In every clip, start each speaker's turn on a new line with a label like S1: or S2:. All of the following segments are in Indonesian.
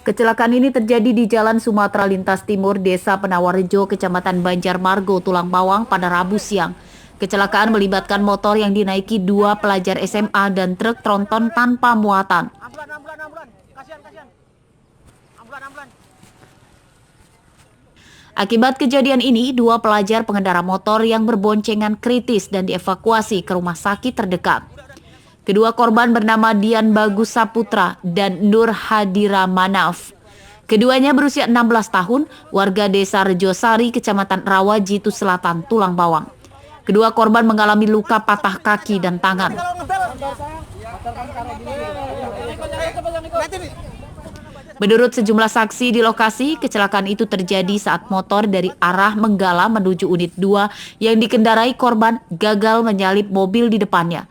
S1: Kecelakaan ini terjadi di Jalan Sumatera Lintas Timur, Desa Penawarrejo, Kecamatan Banjarmargo, Tulang Bawang pada Rabu siang. Kecelakaan melibatkan motor yang dinaiki dua pelajar SMA dan truk tronton tanpa muatan. Akibat kejadian ini, dua pelajar pengendara motor yang berboncengan kritis dan dievakuasi ke rumah sakit terdekat. Kedua korban bernama Dian Bagus Saputra dan Nur Hadira Manaf. Keduanya berusia 16 tahun, warga Desa Rejosari, Kecamatan Rawa, Jitu Selatan, Tulang Bawang. Kedua korban mengalami luka patah kaki dan tangan. Menurut sejumlah saksi di lokasi, kecelakaan itu terjadi saat motor dari arah Menggala menuju unit 2 yang dikendarai korban gagal menyalip mobil di depannya.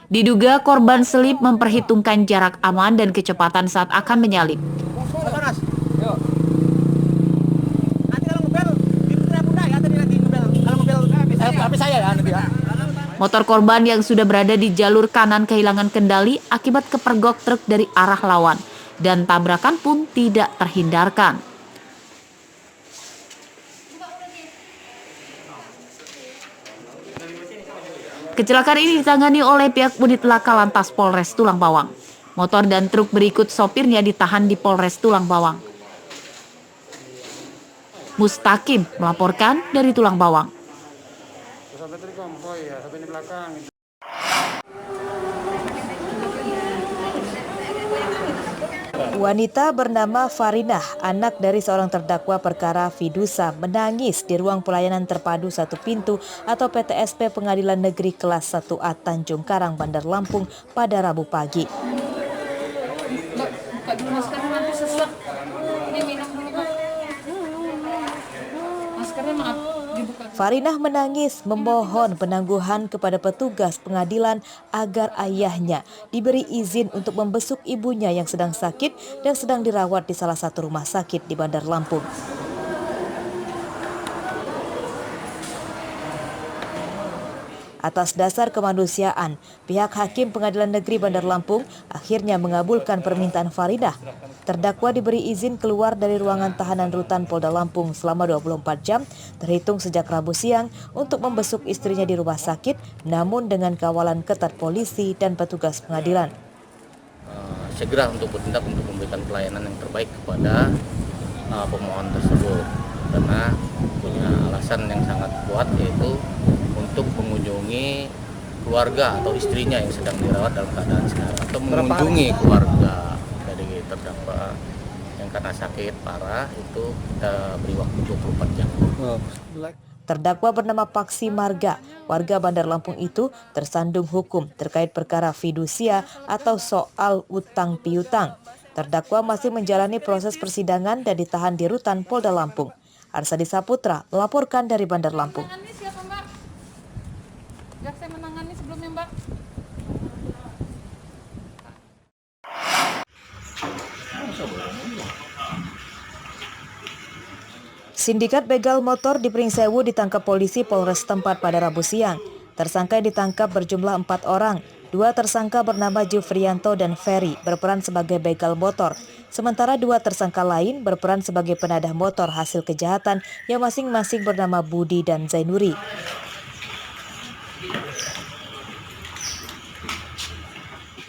S1: Diduga korban selip memperhitungkan jarak aman dan kecepatan saat akan menyalip. Motor korban yang sudah berada di jalur kanan kehilangan kendali akibat kepergok truk dari arah lawan dan tabrakan pun tidak terhindarkan. Kecelakaan ini ditangani oleh pihak unit laka lantas Polres Tulang Bawang. Motor dan truk berikut sopirnya ditahan di Polres Tulang Bawang. Mustaqim melaporkan dari Tulang Bawang.
S2: Wanita bernama Farinah, anak dari seorang terdakwa perkara Fidusa, menangis di ruang pelayanan terpadu satu pintu atau PTSP Pengadilan Negeri Kelas 1A Tanjung Karang, Bandar Lampung pada Rabu pagi. Farinah menangis memohon penangguhan kepada petugas pengadilan agar ayahnya diberi izin untuk membesuk ibunya yang sedang sakit dan sedang dirawat di salah satu rumah sakit di Bandar Lampung. Atas dasar kemanusiaan, pihak Hakim Pengadilan Negeri Bandar Lampung akhirnya mengabulkan permintaan Farinah. Terdakwa diberi izin keluar dari ruangan tahanan rutan Polda Lampung selama 24 jam terhitung sejak Rabu siang untuk membesuk istrinya di rumah sakit, namun dengan kawalan ketat polisi dan petugas pengadilan.
S3: Segera untuk bertindak untuk memberikan pelayanan yang terbaik kepada pemohon tersebut, karena punya alasan yang sangat kuat, yaitu untuk mengunjungi keluarga atau istrinya yang sedang dirawat dalam keadaan sehat, atau mengunjungi keluarga dari terdakwa yang karena sakit parah, itu kita beri waktu 24 jam.
S2: Terdakwa bernama Paksi Marga, warga Bandar Lampung itu tersandung hukum terkait perkara fidusia atau soal utang piutang. Terdakwa masih menjalani proses persidangan dan ditahan di rutan Polda Lampung. Arsadi Saputra melaporkan dari Bandar Lampung.
S4: Jaksa menangani sebelumnya, Mbak.
S2: Sindikat begal motor di Pringsewu ditangkap polisi Polres tempat pada Rabu siang. Tersangka yang ditangkap berjumlah 4 orang. 2 tersangka bernama Jufrianto dan Ferry berperan sebagai begal motor. Sementara 2 tersangka lain berperan sebagai penadah motor hasil kejahatan yang masing-masing bernama Budi dan Zainuri.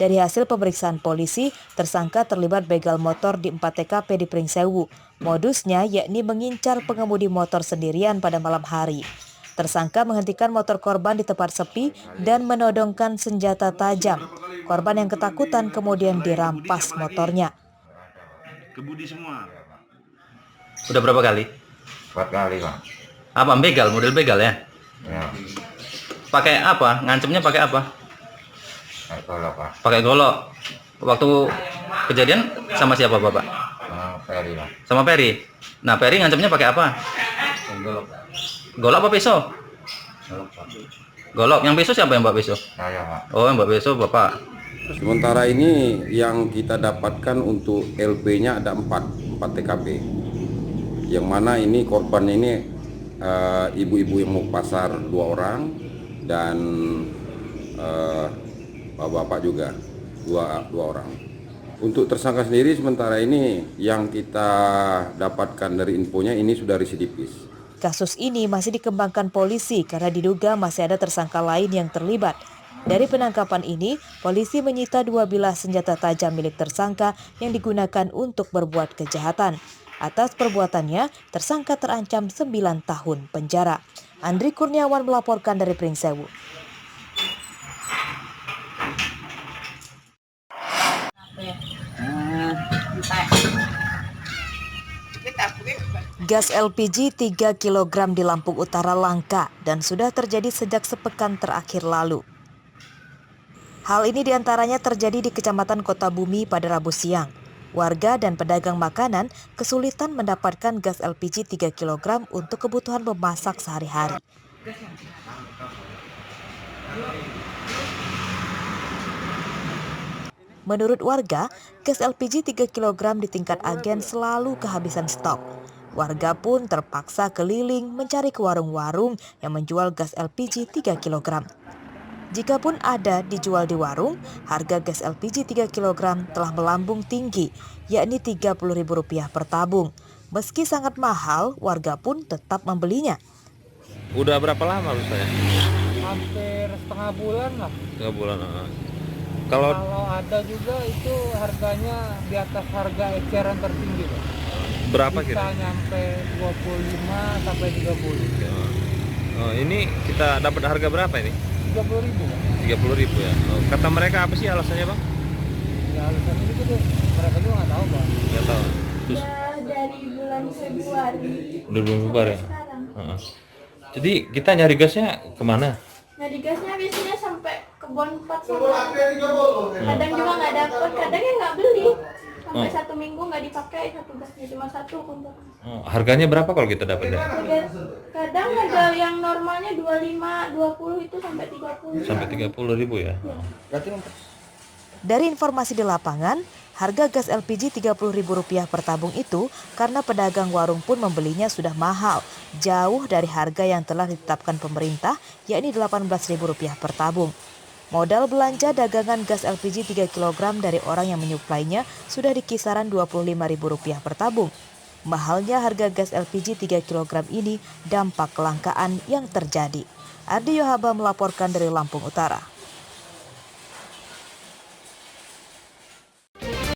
S2: Dari hasil pemeriksaan polisi, tersangka terlibat begal motor di 4 TKP di Pringsewu. Modusnya yakni mengincar pengemudi motor sendirian pada malam hari. Tersangka menghentikan motor korban di tempat sepi dan menodongkan senjata tajam. Korban yang ketakutan kemudian dirampas motornya.
S5: Kebudi semua.
S6: Udah berapa kali?
S5: 4 kali, Pak.
S6: Apa begal, model begal ya?
S5: Ya,
S6: Pakai apa? Ngancemnya pakai apa?
S5: kayak golok, Pak.
S6: Pakai golok. Waktu kejadian sama siapa Bapak?
S5: Ferry, Pak.
S6: Sama Peri. Nah, Peri ngancemnya pakai apa?
S5: Golok.
S6: Golok apa pisau?
S5: Golok, Pak.
S6: Golok. Yang pisau siapa yang Mbak pisau?
S5: Saya, Pak.
S6: Oh, yang Mbak pisau Bapak.
S7: Sementara ini yang kita dapatkan untuk LP-nya ada 4 TKP. Yang mana ini korban ini ibu-ibu yang mau pasar 2 orang dan bapak-bapak juga. dua orang. Untuk tersangka sendiri sementara ini yang kita dapatkan dari infonya ini sudah residivis.
S2: Kasus ini masih dikembangkan polisi karena diduga masih ada tersangka lain yang terlibat. Dari penangkapan ini, polisi menyita 2 bilah senjata tajam milik tersangka yang digunakan untuk berbuat kejahatan. Atas perbuatannya, tersangka terancam 9 tahun penjara. Andri Kurniawan melaporkan dari Pringsewu. Gas LPG 3 kg di Lampung Utara langka dan sudah terjadi sejak sepekan terakhir lalu. Hal ini diantaranya terjadi di Kecamatan Kota Bumi pada Rabu siang. Warga dan pedagang makanan kesulitan mendapatkan gas LPG 3 kg untuk kebutuhan memasak sehari-hari. Menurut warga, gas LPG 3 kg di tingkat agen selalu kehabisan stok. Warga pun terpaksa keliling mencari ke warung-warung yang menjual gas LPG 3 kg. Jikapun ada dijual di warung, harga gas LPG 3 kg telah melambung tinggi, yakni Rp30.000 per tabung. Meski sangat mahal, warga pun tetap membelinya.
S6: Udah berapa lama rusaknya?
S4: Hampir setengah bulan lah.
S6: 3 bulan.
S4: Kalau ada juga itu harganya di atas harga eceran tertinggi, Pak.
S6: Berapa
S4: Bisa
S6: kira?
S4: nyampe 25 sampai 30.
S6: Ini kita dapat harga berapa ini?
S4: 30.000, Pak.
S6: 30.000 ya. Kata mereka apa sih alasannya, Bang?
S4: Ya alasannya gitu deh. Mereka juga nggak tahu, Pak.
S6: Nggak tahu. Terus
S8: Dari bulan Februari
S6: udah belum bubar ya?
S8: sekarang.
S6: Jadi kita nyari gasnya kemana?
S8: Nah di gasnya biasanya sampai ke Bonpat sama kadang juga nggak dapet, kadang yang nggak beli sampai 1 minggu nggak dipakai satu gasnya cuma satu untuk.
S6: Harganya berapa kalau kita dapat ya?
S8: Kadang harga yang normalnya 25, 20 itu sampai 30.
S6: Sampai 30.000 ya?
S2: Dari informasi di lapangan, harga gas LPG Rp30.000 per tabung itu karena pedagang warung pun membelinya sudah mahal, jauh dari harga yang telah ditetapkan pemerintah, yakni Rp18.000 per tabung. Modal belanja dagangan gas LPG 3 kg dari orang yang menyuplainya sudah di kisaran Rp25.000 per tabung. Mahalnya harga gas LPG 3 kg ini dampak kelangkaan yang terjadi. Ardi Yohaba melaporkan dari Lampung Utara.